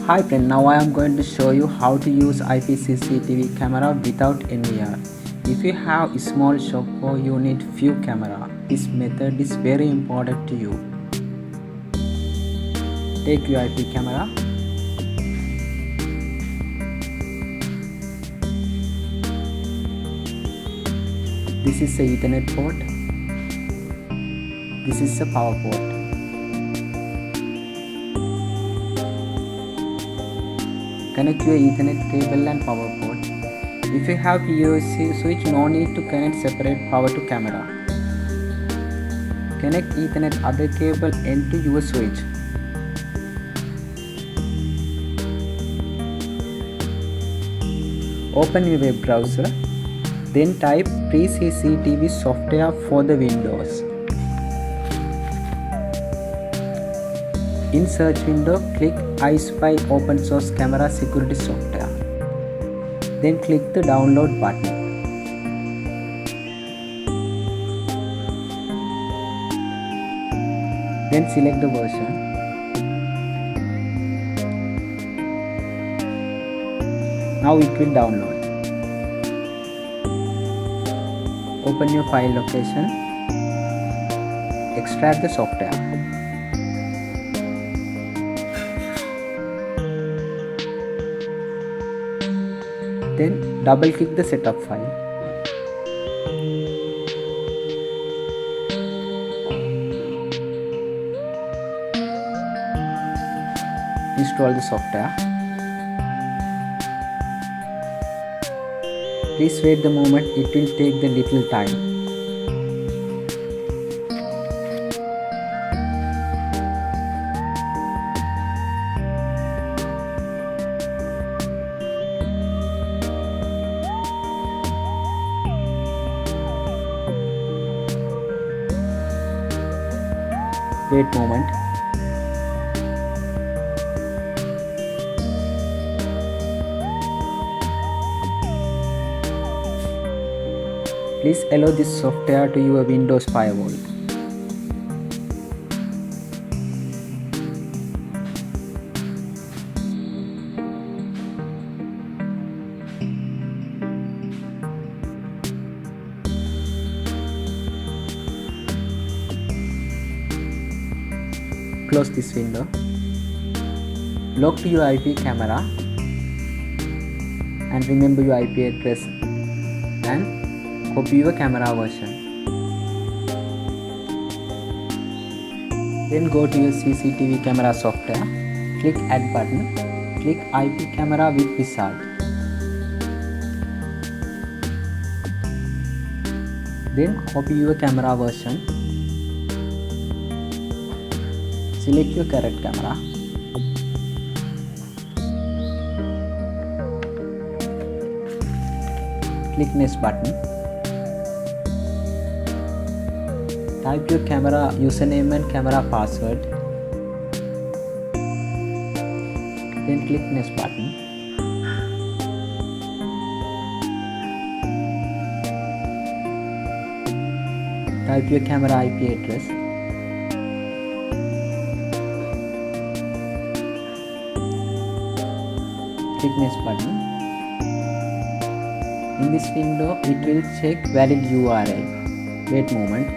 Hi friend, now I am going to show you how to use IP CCTV camera without NVR. If you have a small shop or you need few camera, this method is very important to you. Take your IP camera. This is the Ethernet port. This is the power port. Connect your Ethernet cable and power port. If you have POC switch, no need to connect separate power to camera. Connect Ethernet other cable end to your switch. Open your web browser, then type IP Cctv software for the Windows. In search window, click ispy open source camera security software. Then click the download button. Then select the version. Now it will download. Open your file location. Extract the software. Then double click the setup file. Install the software. Please wait the moment, it will take the little time. Wait moment. Please allow this software to your Windows firewall. Close this window. Log to your IP camera and remember your IP address and copy your camera version. Then go to your CCTV camera software, click add button, click IP camera with wizard. Then copy your camera version. Select your correct camera. Click next button. Type your camera username and camera password. Then click next button. Type your camera IP address. Click next button. In this window, it will check valid URL. Wait moment.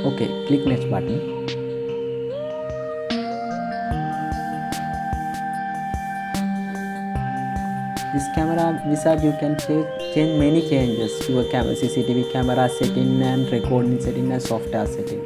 Okay, click next button. This camera wizard you can change many changes to your camera, CCTV camera setting and recording setting and software setting.